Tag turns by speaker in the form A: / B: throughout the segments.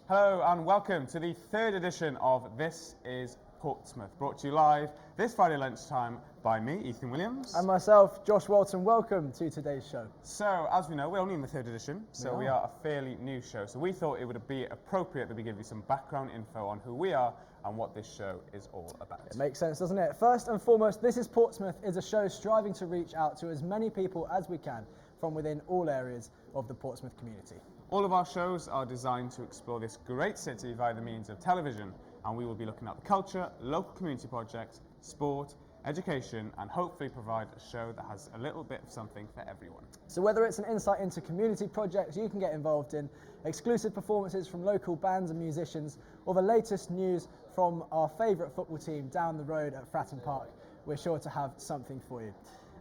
A: Hello and welcome to the third edition of This is Portsmouth, brought to you live this Friday lunchtime by me, Ethan Williams.
B: And myself, Josh Walton. Welcome to today's show.
A: So, as we know, we're only in the third edition, so we are a fairly new show. So we thought it would be appropriate that we give you some background info on who we are and what this show is all about.
B: It makes sense, doesn't it? First and foremost, This is Portsmouth is a show striving to reach out to as many people as we can from within all areas of the Portsmouth community.
A: All of our shows are designed to explore this great city via the means of television, and we will be looking at the culture, local community projects, sport, education, and hopefully provide a show that has a little bit of something for everyone.
B: So whether it's an insight into community projects you can get involved in, exclusive performances from local bands and musicians, or the latest news from our favourite football team down the road at Fratton Park, we're sure to have something for you.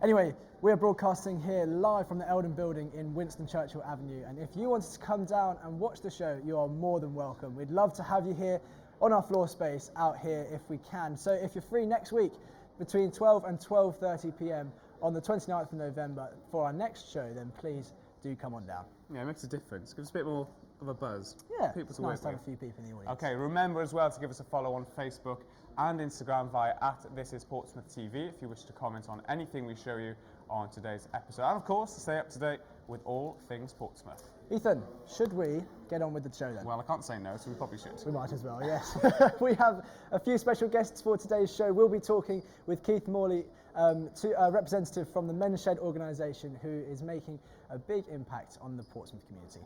B: Anyway, we're broadcasting here live from the Eldon building in Winston Churchill Avenue, and if you wanted to come down and watch the show, you are more than welcome. We'd love to have you here on our floor space out here if we can. So if you're free next week between 12 and 12:30 p.m. on the 29th of November for our next show, then please do come on down.
A: Yeah, it makes a difference. Gives us a bit more of a buzz.
B: Yeah,
A: people
B: it's
A: to
B: nice
A: work
B: to have
A: with.
B: a few people in the audience.
A: Okay, remember as well to give us a follow on Facebook and Instagram via @ThisIsPortsmouthTV if you wish to comment on anything we show you on today's episode. And of course, to stay up to date with all things Portsmouth.
B: Ethan, should we get on with the show then?
A: Well, I can't say no, so we probably should.
B: We might as well, yes. We have a few special guests for today's show. We'll be talking with Keith Morley, a representative from the Men's Shed organisation who is making a big impact on the Portsmouth community.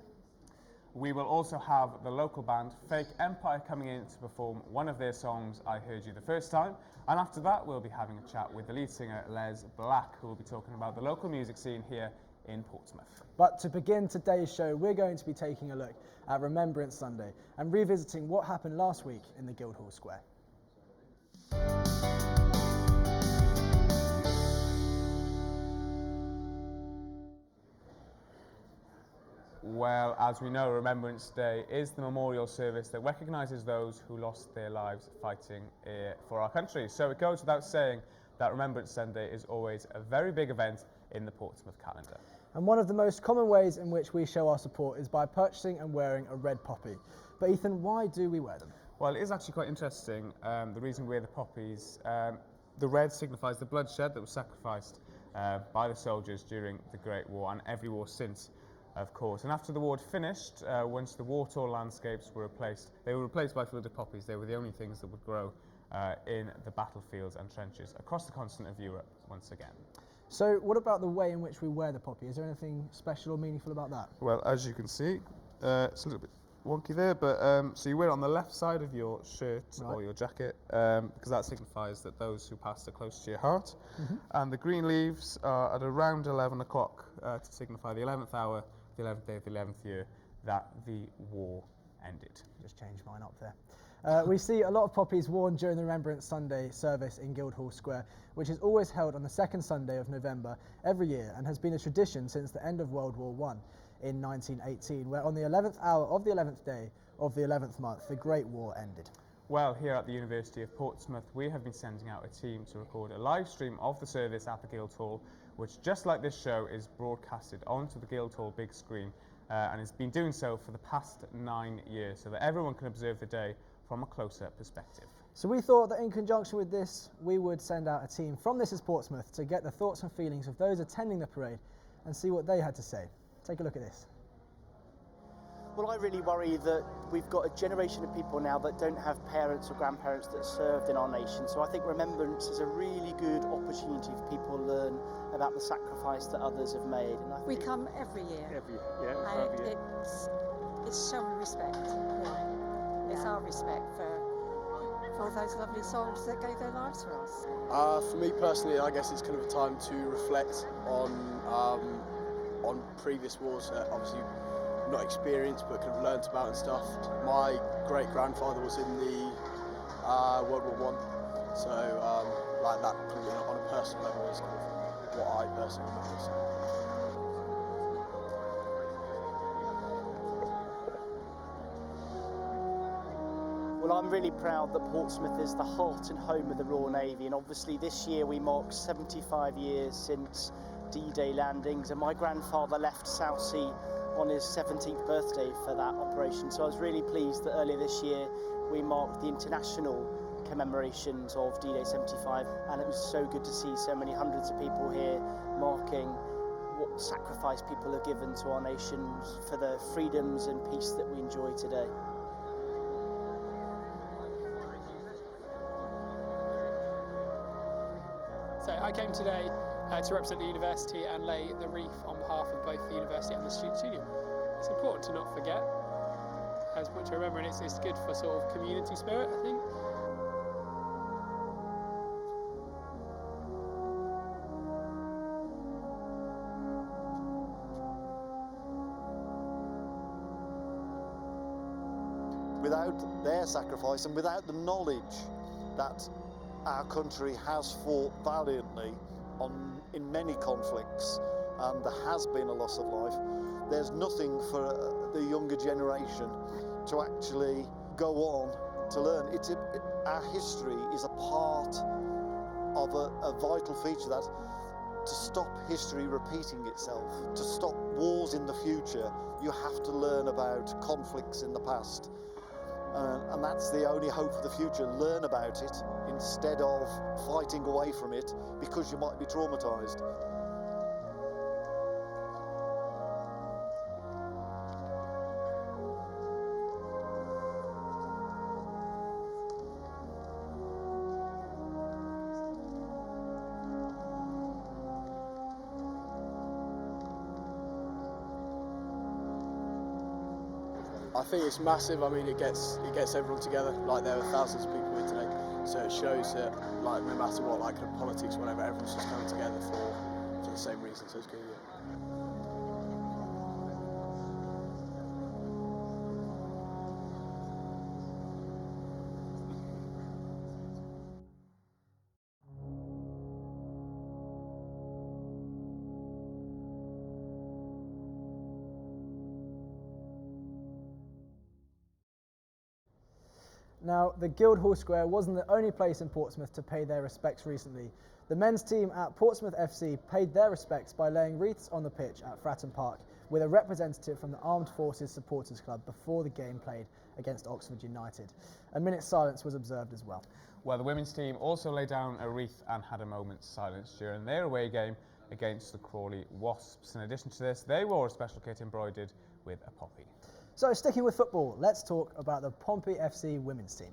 A: We will also have the local band Fake Empire coming in to perform one of their songs, I Heard You the First Time. And after that, we'll be having a chat with the lead singer, Les Black, who will be talking about the local music scene here in Portsmouth.
B: But to begin today's show, we're going to be taking a look at Remembrance Sunday and revisiting what happened last week in the Guildhall Square.
A: Well, as we know, Remembrance Day is the memorial service that recognises those who lost their lives fighting for our country. So it goes without saying that Remembrance Sunday is always a very big event in the Portsmouth calendar.
B: And one of the most common ways in which we show our support is by purchasing and wearing a red poppy. But Ethan, why do we wear them?
A: Well, it is actually quite interesting, the reason we wear the poppies. The red signifies the bloodshed that was sacrificed by the soldiers during the Great War and every war since, of course. And after the war had finished, once the war-torn landscapes were replaced, they were replaced by fluted poppies. They were the only things that would grow in the battlefields and trenches across the continent of Europe once again.
B: So what about the way in which we wear the poppy? Is there anything special or meaningful about that?
A: Well, as you can see, it's a little bit wonky there, but so you wear it on the left side of your shirt or your jacket, because that signifies that those who passed are close to your heart. Mm-hmm. And the green leaves are at around 11 o'clock to signify the 11th hour, the 11th day of the 11th year that the war ended.
B: Just changed mine up there. We see a lot of poppies worn during the Remembrance Sunday service in Guildhall Square, which is always held on the second Sunday of November every year and has been a tradition since the end of World War I in 1918, where on the 11th hour of the 11th day of the 11th month, the Great War ended.
A: Well, here at the University of Portsmouth, we have been sending out a team to record a live stream of the service at the Guildhall, which, just like this show, is broadcasted onto the Guildhall big screen and has been doing so for the past 9 years, so that everyone can observe the day from a closer perspective.
B: So we thought that in conjunction with this, we would send out a team from This is Portsmouth to get the thoughts and feelings of those attending the parade and see what they had to say. Take a look at this.
C: Well, I really worry that we've got a generation of people now that don't have parents or grandparents that served in our nation. So I think Remembrance is a really good opportunity for people to learn about the sacrifice that others have made. And I think
D: we come every year.
C: Every year, yeah.
D: And
C: Every year.
D: it's showing respect. Yeah. It's our respect for those lovely souls that gave their lives for us.
E: For me personally, I guess it's kind of a time to reflect on previous wars. Obviously, not experienced, but kind of learnt about and stuff. My great grandfather was in the World War I, so like that kind of on a personal level is kind of what I personally remember. So.
C: Well, I'm really proud that Portsmouth is the heart and home of the Royal Navy, and obviously this year we mark 75 years since D-Day landings, and my grandfather left Southsea on his 17th birthday for that operation. So I was really pleased that earlier this year we marked the international commemorations of D-Day 75, and it was so good to see so many hundreds of people here marking what sacrifice people have given to our nations for the freedoms and peace that we enjoy today.
F: So I came today to represent the university and lay the wreath on behalf of both the university and the student union. It's important to not forget, as much to remember, and it's good for sort of community spirit, I think.
G: Without their sacrifice and without the knowledge that our country has fought valiantly in many conflicts, and there has been a loss of life, there's nothing for the younger generation to actually go on to learn. Our history is a part of a vital feature that to stop history repeating itself, to stop wars in the future, you have to learn about conflicts in the past. And that's the only hope for the future. Learn about it instead of fighting away from it because you might be traumatised.
E: I think it's massive. I mean, it gets everyone together. Like, there are thousands of people here today, so it shows that, like, no matter what, like politics, whatever, everyone's just coming together for the same reason. So it's good. Yeah.
B: Now, the Guildhall Square wasn't the only place in Portsmouth to pay their respects recently. The men's team at Portsmouth FC paid their respects by laying wreaths on the pitch at Fratton Park with a representative from the Armed Forces Supporters Club before the game played against Oxford United. A minute's silence was observed as well.
A: Well, the women's team also laid down a wreath and had a moment's silence during their away game against the Crawley Wasps. In addition to this, they wore a special kit embroidered with a poppy.
B: So, sticking with football, let's talk about the Pompey FC women's team.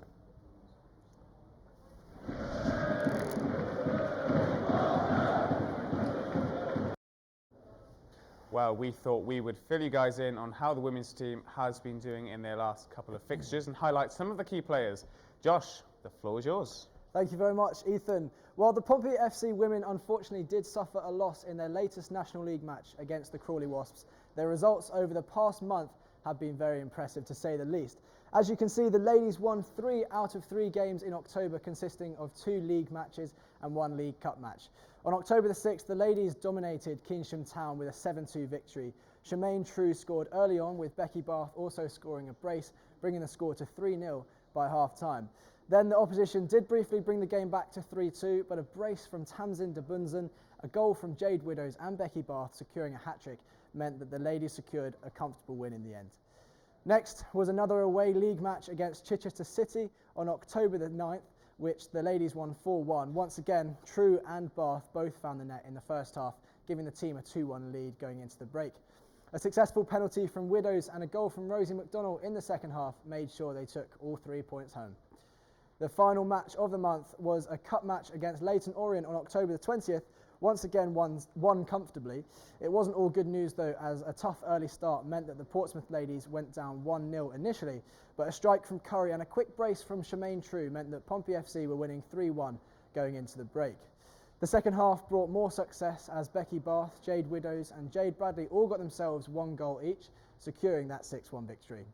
A: Well, we thought we would fill you guys in on how the women's team has been doing in their last couple of fixtures and highlight some of the key players. Josh, the floor is yours.
B: Thank you very much, Ethan. Well, the Pompey FC women unfortunately did suffer a loss in their latest National League match against the Crawley Wasps. Their results over the past month have been very impressive, to say the least. As you can see, the ladies won 3 out of 3 games in October, consisting of 2 league matches and 1 League Cup match. On October the 6th, the ladies dominated Keynsham Town with a 7-2 victory. Shemaine True scored early on, with Becky Bath also scoring a brace, bringing the score to 3-0 by half-time. Then the opposition did briefly bring the game back to 3-2, but a brace from Tamsin de Bunsen, a goal from Jade Widows and Becky Bath securing a hat-trick meant that the ladies secured a comfortable win in the end. Next was another away league match against Chichester City on October the 9th, which the ladies won 4-1. Once again, True and Bath both found the net in the first half, giving the team a 2-1 lead going into the break. A successful penalty from Widows and a goal from Rosie McDonnell in the second half made sure they took all 3 points home. The final match of the month was a cup match against Leyton Orient on October the 20th, once again won comfortably. It wasn't all good news though, as a tough early start meant that the Portsmouth ladies went down 1-0 initially, but a strike from Curry and a quick brace from Shemaine True meant that Pompey FC were winning 3-1 going into the break. The second half brought more success as Becky Bath, Jade Widows and Jade Bradley all got themselves 1 goal each, securing that 6-1 victory.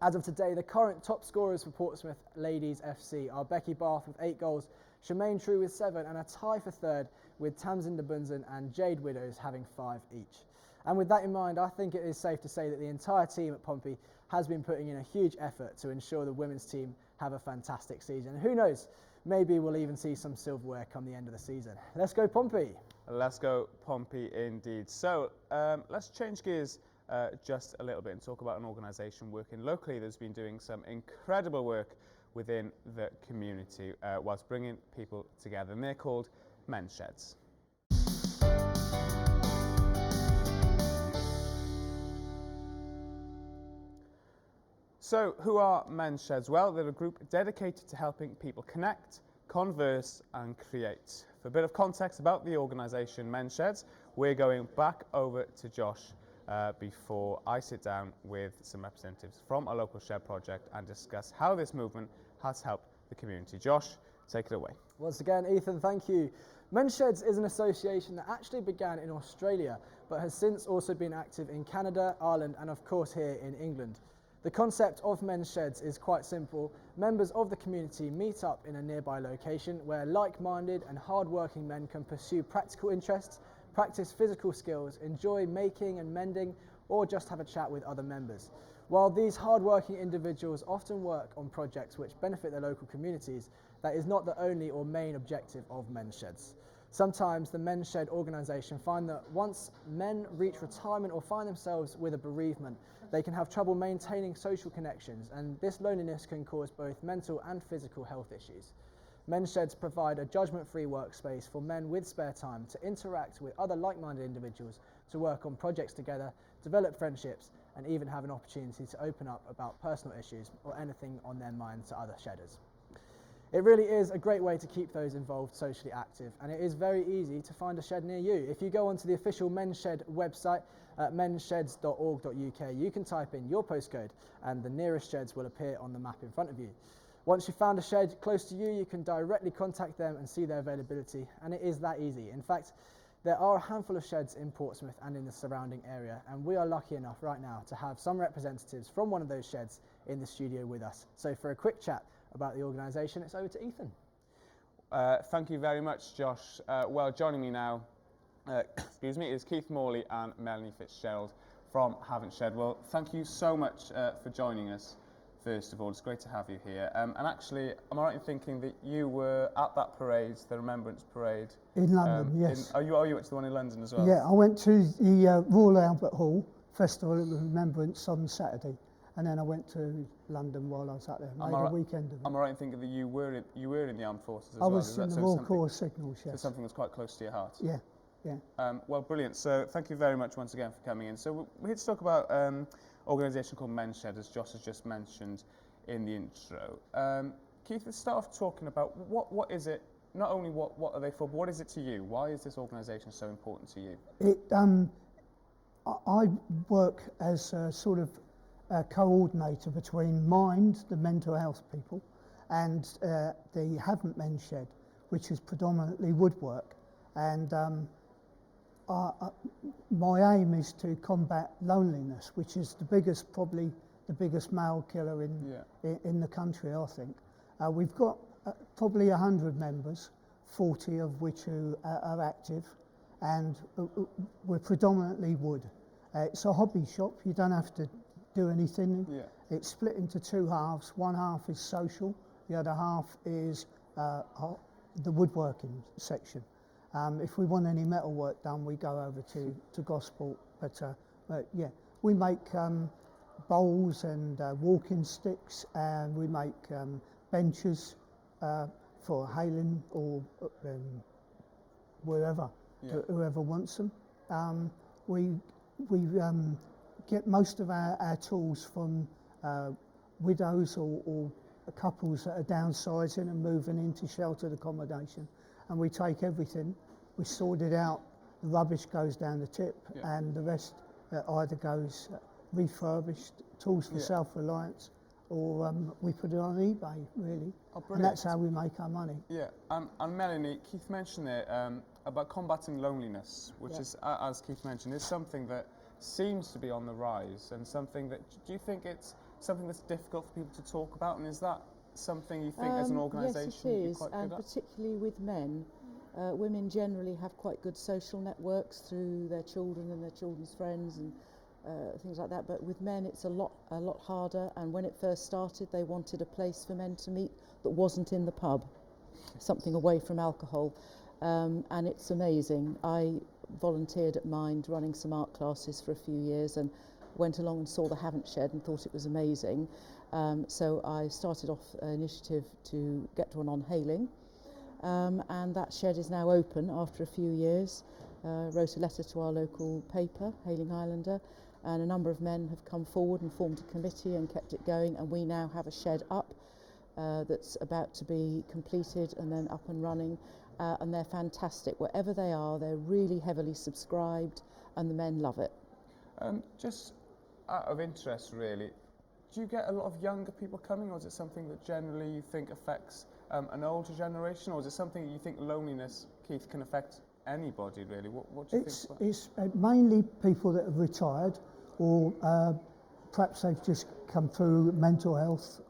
B: As of today, the current top scorers for Portsmouth Ladies FC are Becky Bath with 8 goals, Shemaine True with 7 and a tie for third with Tamsin de Bunsen and Jade Widows having 5 each. And with that in mind, I think it is safe to say that the entire team at Pompey has been putting in a huge effort to ensure the women's team have a fantastic season. And who knows, maybe we'll even see some silverware come the end of the season. Let's go Pompey!
A: Let's go Pompey indeed. So let's change gears just a little bit and talk about an organisation working locally that's been doing some incredible work within the community whilst bringing people together, and they're called Men's Sheds. So, who are Men's Sheds? Well, they're a group dedicated to helping people connect, converse and create. For a bit of context about the organisation Men's Sheds, we're going back over to Josh before I sit down with some representatives from a local shed project and discuss how this movement has helped the community. Josh, take it away.
B: Once again, Ethan, thank you. Men's Sheds is an association that actually began in Australia, but has since also been active in Canada, Ireland, and of course here in England. The concept of Men's Sheds is quite simple. Members of the community meet up in a nearby location where like-minded and hard-working men can pursue practical interests, practice physical skills, enjoy making and mending, or just have a chat with other members. While these hard-working individuals often work on projects which benefit their local communities, that is not the only or main objective of Men's Sheds. Sometimes the Men's Shed organisation find that once men reach retirement or find themselves with a bereavement, they can have trouble maintaining social connections, and this loneliness can cause both mental and physical health issues. Men's Sheds provide a judgment-free workspace for men with spare time to interact with other like-minded individuals, to work on projects together, develop friendships, and even have an opportunity to open up about personal issues or anything on their mind to other shedders. It really is a great way to keep those involved socially active, and it is very easy to find a shed near you. If you go onto the official Men's Shed website at mensheds.org.uk, you can type in your postcode and the nearest sheds will appear on the map in front of you. Once you've found a shed close to you, you can directly contact them and see their availability, and it is that easy. In fact, there are a handful of sheds in Portsmouth and in the surrounding area, and we are lucky enough right now to have some representatives from one of those sheds in the studio with us. So for a quick chat about the organisation, it's over to Ethan.
A: Thank you very much, Josh. Well, joining me now, excuse me, is Keith Morley and Melanie Fitzgerald from Haven't Shed. Well, thank you so much for joining us. First of all, it's great to have you here. And actually, am I right in thinking that you were at that parade, the Remembrance Parade?
H: In London, yes.
A: You went to the one in London as well?
H: Yeah, I went to the Royal Albert Hall Festival of Remembrance on Saturday, and then I went to London while I was out there, made a weekend of it.
A: Am I right in thinking that you were in the armed forces as
H: I
A: well?
H: was in the Royal Corps Signals, yes.
A: So something that's quite close to your heart?
H: Yeah, yeah.
A: Well, brilliant. So thank you very much once again for coming in. So we're here to talk about an organisation called Men's Shed, as Josh has just mentioned in the intro. Keith, let's start off talking about what is it, not only what are they for, but what is it to you? Why is this organisation so important to you?
H: I work as a sort of coordinator between Mind, the mental health people, and the Haven't Men's Shed, which is predominantly woodwork. And my aim is to combat loneliness, which is probably the biggest male killer in the country, I think. We've got probably 100 members, 40 of which are active, and we're predominantly wood. It's a hobby shop, you don't have to do anything. Yeah. It's split into two halves. One half is social, the other half is the woodworking section. If we want any metal work done, we go over to Gosport. But yeah, we make bowls and walking sticks, and we make benches for hailing or wherever, whoever wants them. We get most of our tools from widows or couples that are downsizing and moving into sheltered accommodation, and we take everything, we sort it out, the rubbish goes down the tip, and the rest either goes refurbished, tools for self-reliance, or we put it on eBay, really.
A: Oh,
H: and that's how we make our money.
A: Yeah, and Melanie, Keith mentioned there about combating loneliness, which is, as Keith mentioned, is something that seems to be on the rise, and something that, do you think it's something that's difficult for people to talk about, and is that something you think as an organisation
I: yes, it is,
A: quite
I: and
A: good at?
I: particularly with men. Women generally have quite good social networks through their children and their children's friends and things like that, but with men it's a lot harder, and when it first started they wanted a place for men to meet that wasn't in the pub, something away from alcohol, and it's amazing. I volunteered at Mind running some art classes for a few years, and went along and saw the Haven't shed and thought it was amazing. So I started off an initiative to get one on Hayling, and that shed is now open after a few years. Wrote a letter to our local paper, Hayling Islander, and a number of men have come forward and formed a committee and kept it going, and we now have a shed up that's about to be completed and then up and running, and they're fantastic. Wherever they are, they're really heavily subscribed and the men love it.
A: Just out of interest, really, do you get a lot of younger people coming, or is it something that generally you think affects an older generation, or is it something that you think loneliness, Keith, can affect anybody, really? What do you think?
H: It's mainly people that have retired, or perhaps they've just come through mental health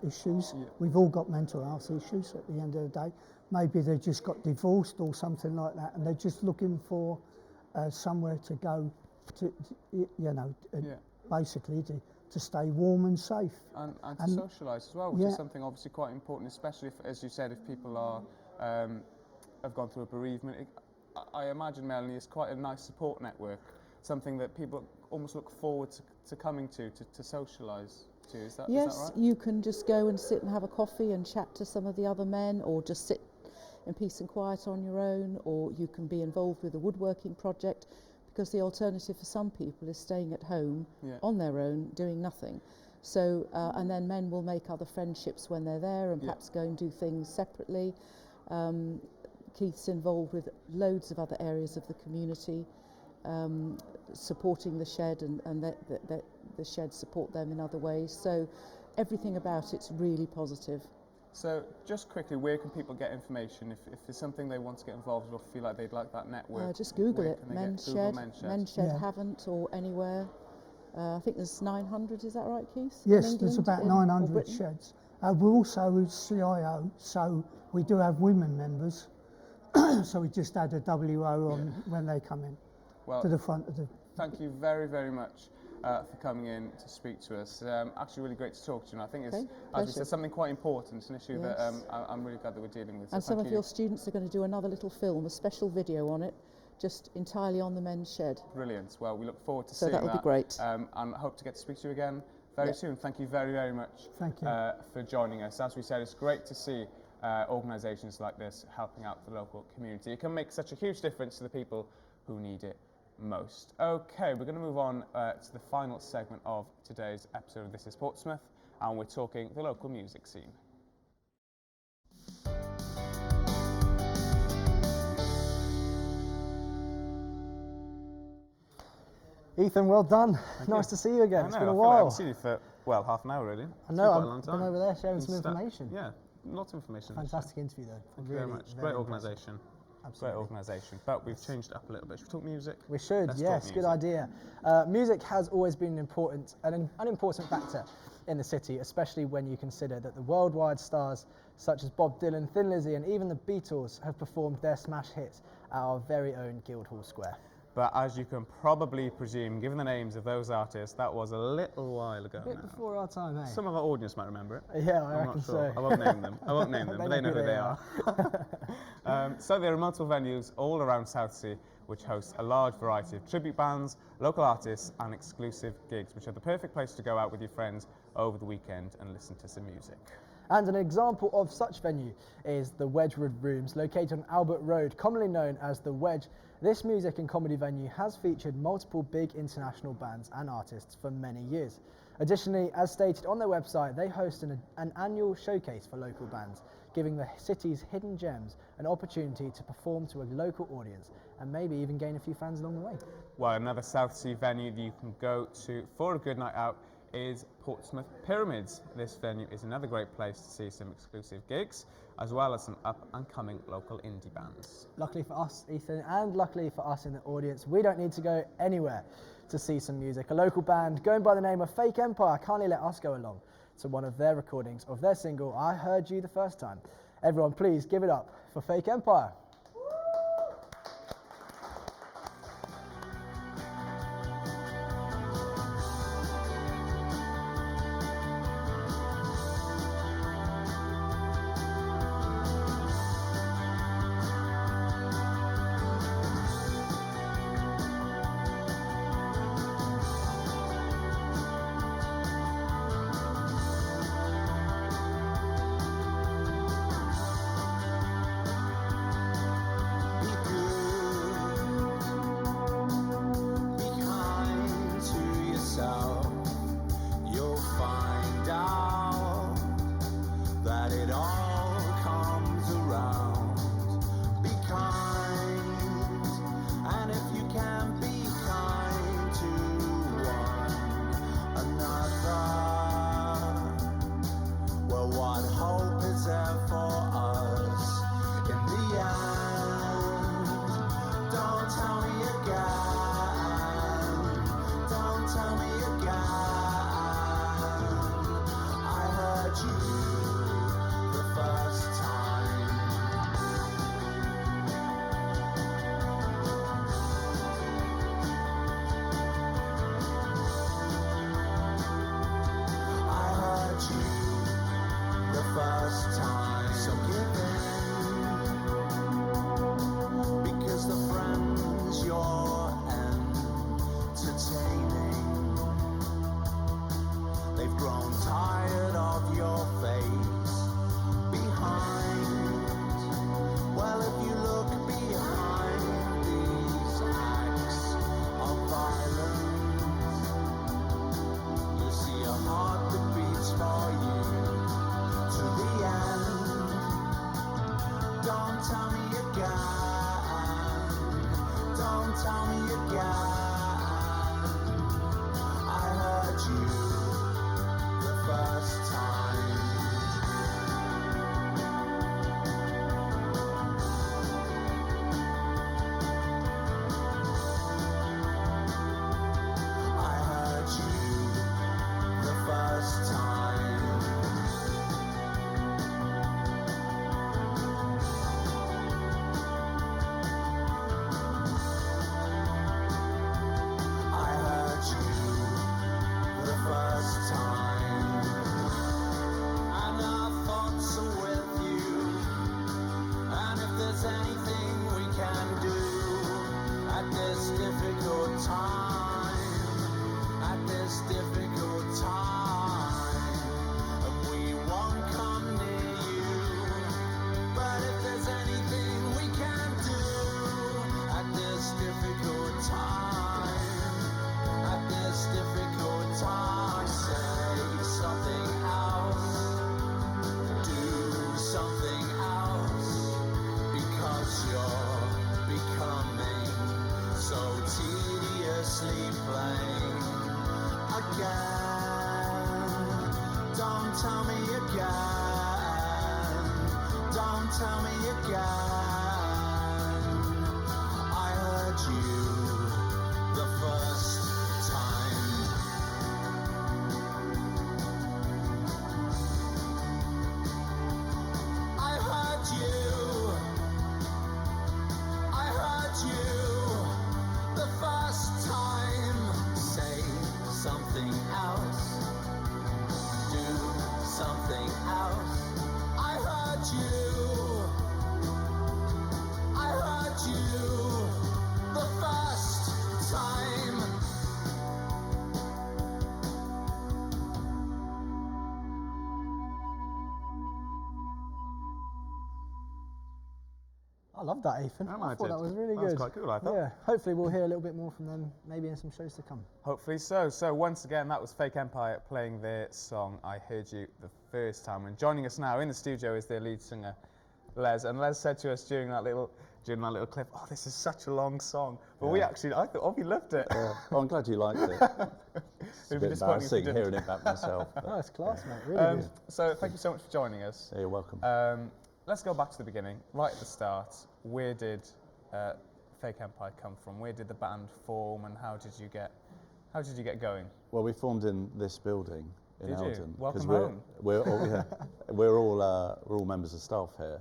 H: issues.
A: Yeah.
H: We've all got mental health issues at the end of the day. Maybe they just got divorced or something like that, and they're just looking for somewhere to go to basically to stay warm and safe.
A: And to socialise as well, which is something obviously quite important, especially if, as you said, if people are have gone through a bereavement. I imagine, Melanie, it's quite a nice support network, something that people almost look forward to coming to socialise to. Is that right?
I: You can just go and sit and have a coffee and chat to some of the other men, or just sit in peace and quiet on your own, or you can be involved with a woodworking project, because the alternative for some people is staying at home on their own doing nothing. So and then men will make other friendships when they're there, and perhaps go and do things separately. Keith's involved with loads of other areas of the community, supporting the shed, and the shed support them in other ways. So everything about it's really positive.
A: So just quickly, where can people get information if there's something they want to get involved with or feel like they'd like that network?
I: Just Google it,
A: Men's
I: Shed Haven't, or anywhere. I think there's 900, is that right, Keith?
H: Yes, there's about 900 sheds. We're also CIO, so we do have women members. So we just add a WO on when they come in to the front of the...
A: Thank you very, very much for coming in to speak to us. Actually really great to talk to you, and I think it's, as we said, something quite important, an issue that I'm really glad that we're dealing with.
I: And some of your students are going to do another little film, a special video on it, just entirely on the men's shed.
A: Brilliant. Well, we look forward to seeing
I: that. So that would be great.
A: And hope to get to speak to you again very soon. Thank you very, very much for joining us. As we said, it's great to see organisations like this helping out the local community. It can make such a huge difference to the people who need it most. Okay, we're going to move on to the final segment of today's episode of This is Portsmouth, and we're talking the local music scene.
B: Ethan, well done. Nice to see you again. It's been a while.
A: I haven't seen you for, well, half an hour really.
B: I know, I've been over there sharing some information.
A: Yeah, lots of information.
B: Fantastic interview though.
A: Thank you very much. Great organisation. Great organisation. But we've changed it up a little bit. Should we talk music?
B: We should, yes, good idea. Music has always been an important factor in the city, especially when you consider that the worldwide stars such as Bob Dylan, Thin Lizzy and even the Beatles have performed their smash hits at our very own Guildhall Square.
A: But as you can probably presume, given the names of those artists, that was a little while ago.
B: A bit before our time, eh?
A: Some of our audience might remember it.
B: Yeah,
A: I'm
B: reckon
A: not sure.
B: so.
A: I won't name them. But they know who they are. So there are multiple venues all around Southsea which host a large variety of tribute bands, local artists and exclusive gigs, which are the perfect place to go out with your friends over the weekend and listen to some music.
B: And an example of such venue is the Wedgwood Rooms, located on Albert Road, commonly known as the Wedge. This music and comedy venue has featured multiple big international bands and artists for many years. Additionally, as stated on their website, they host an annual showcase for local bands, giving the city's hidden gems an opportunity to perform to a local audience and maybe even gain a few fans along the way.
A: Well, another Southsea venue that you can go to for a good night out is Portsmouth Pyramids. This venue is another great place to see some exclusive gigs, as well as some up-and-coming local indie bands.
B: Luckily for us, Ethan, and luckily for us in the audience, we don't need to go anywhere to see some music. A local band going by the name of Fake Empire kindly let us go along to one of their recordings of their single, I Heard You the First Time. Everyone, please give it up for Fake Empire.
J: tell me again. Don't tell me again. I heard you the first time. I heard you. I heard you the first time. Say something else. Do something else. I heard you. I heard you the first time.
B: I love that, Ethan.
A: I
B: I
A: liked
B: thought
A: it.
B: that was really
A: That
B: good.
A: was quite cool, I thought.
B: Yeah, hopefully we'll hear a little bit more from them, maybe in some shows to come.
A: Hopefully so. So once again, that was Fake Empire playing their song "I Heard You the First Time." And joining us now in the studio is their lead singer, Les. And Les said to us during that little clip, "Oh, this is such a long song." But I thought, "Oh, we loved it."
K: Well, I'm glad you liked it. It's a bit embarrassing hearing it back myself.
B: Oh, it's class, mate. Really good.
A: So thank you so much for joining us.
K: Yeah, you're welcome.
A: Let's go back to the beginning, right at the start. Where did Fake Empire come from? Where did the band form, and how did you get going?
K: Well, we formed in this building in
A: Did you?
K: Eldon.
A: Welcome
K: 'cause
A: home.
K: We're all, we're all members of staff here.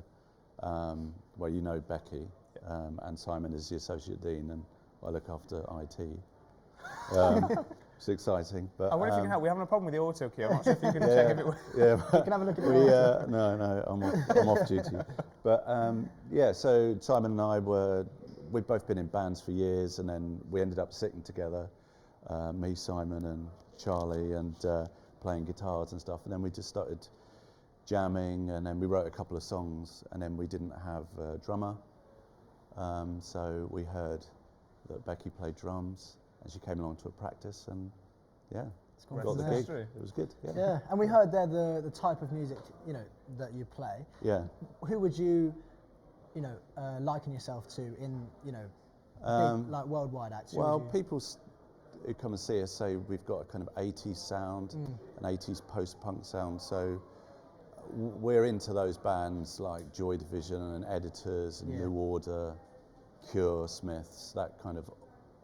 K: Well, you know Becky, and Simon is the associate dean, and I look after IT. It's exciting. But
A: I wonder if you can help. We're having a problem with the auto cue. I'm not sure if you can check if it works.
K: Yeah,
B: You can have a look at it.
K: no, I'm off duty. But yeah, so Simon and I we'd both been in bands for years, and then we ended up sitting together, me, Simon, and Charlie, and playing guitars and stuff. And then we just started jamming, and then we wrote a couple of songs, and then we didn't have a drummer, so we heard that Becky played drums, and she came along to a practice, and yeah, got the gig. It was good. Yeah.
B: Yeah, and we heard there the type of music that you play.
K: Yeah.
B: Who would you liken yourself to in big, like worldwide acts?
K: Well, people who come and see us say we've got a kind of 80s sound, an 80s post-punk sound. So we're into those bands like Joy Division and Editors and New Order, Cure, Smiths, that kind of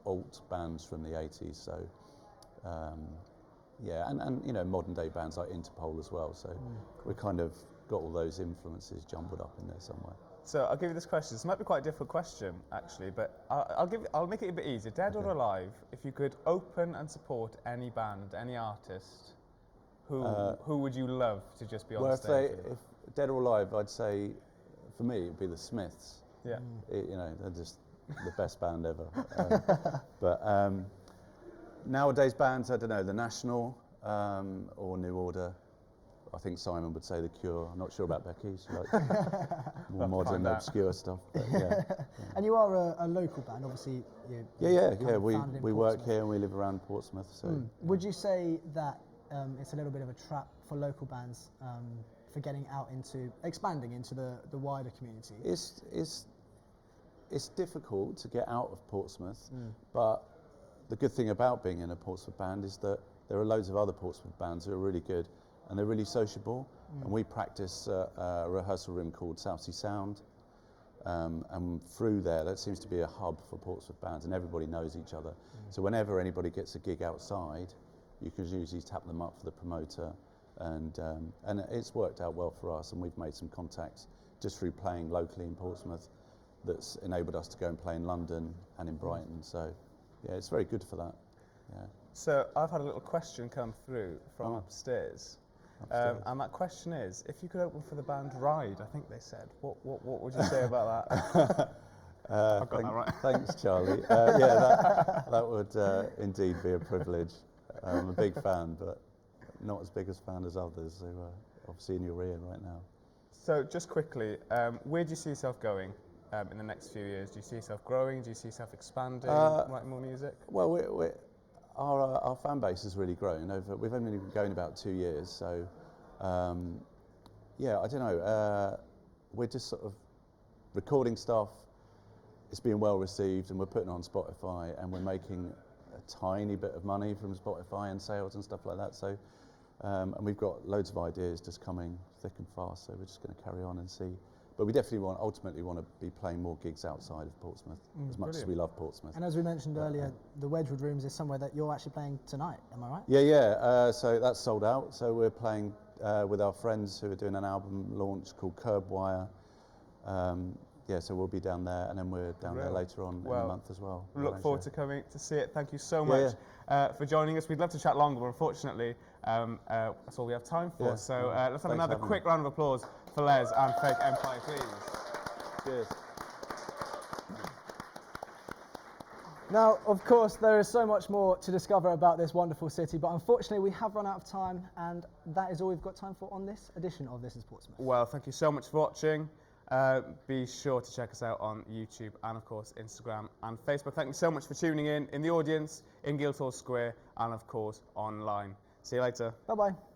K: alt bands from the 80s. So yeah, and modern day bands like Interpol as well. So we kind of got all those influences jumbled up in there somewhere.
A: So I'll give you this question. This might be quite a difficult question, actually, but I'll make it a bit easier. Dead or alive, if you could open and support any band, any artist, who would you love to just be on stage?
K: If Dead or Alive, I'd say for me it'd be the Smiths.
A: Yeah.
K: They're just the best band ever. But nowadays bands, I don't know, The National or New Order. I think Simon would say The Cure. I'm not sure about Becky. She likes more modern, obscure stuff. But yeah.
B: And you are a local band, obviously.
K: Yeah. We work here and we live around Portsmouth. So.
B: Would you say that it's a little bit of a trap for local bands for getting out expanding into the wider community?
K: It's difficult to get out of Portsmouth, but the good thing about being in a Portsmouth band is that there are loads of other Portsmouth bands who are really good, and they're really sociable. And we practice a rehearsal room called South Sea Sound, and through there, that seems to be a hub for Portsmouth bands, and everybody knows each other. So whenever anybody gets a gig outside, you can usually tap them up for the promoter, and it's worked out well for us, and we've made some contacts just through playing locally in Portsmouth that's enabled us to go and play in London and in Brighton. So yeah, it's very good for that. Yeah.
A: So I've had a little question come through from upstairs. And that question is, if you could open for the band Ride, I think they said, what would you say about that? I've got that right.
K: Thanks, Charlie. Yeah, that would indeed be a privilege. I'm a big fan, but not as big a fan as others who are obviously in your ear right now.
A: So just quickly, where do you see yourself going in the next few years? Do you see yourself growing? Do you see yourself expanding, writing more music?
K: Well, our fan base has really grown. We've only been going about 2 years, so yeah, I don't know. We're just sort of recording stuff. It's being well received, and we're putting it on Spotify, and we're making a tiny bit of money from Spotify and sales and stuff like that. So And we've got loads of ideas just coming thick and fast, so we're just going to carry on and see. But we definitely ultimately want to be playing more gigs outside of Portsmouth, as much as we love Portsmouth.
B: And as we mentioned earlier, the Wedgwood Rooms is somewhere that you're actually playing tonight, am I right?
K: Yeah. So that's sold out. So we're playing with our friends who are doing an album launch called Curbwire. So we'll be down there, and then we're down there later on in the month as well.
A: We look forward to coming to see it. Thank you so much for joining us. We'd love to chat longer, but unfortunately, that's all we have time for. So let's have another quick round of applause for Les and Fake Empire, please.
K: Cheers.
B: Now, of course, there is so much more to discover about this wonderful city, but unfortunately we have run out of time, and that is all we've got time for on this edition of This is Portsmouth.
A: Well, thank you so much for watching. Be sure to check us out on YouTube and, of course, Instagram and Facebook. Thank you so much for tuning in the audience, in Guildhall Square, and, of course, online. See you later.
B: Bye-bye.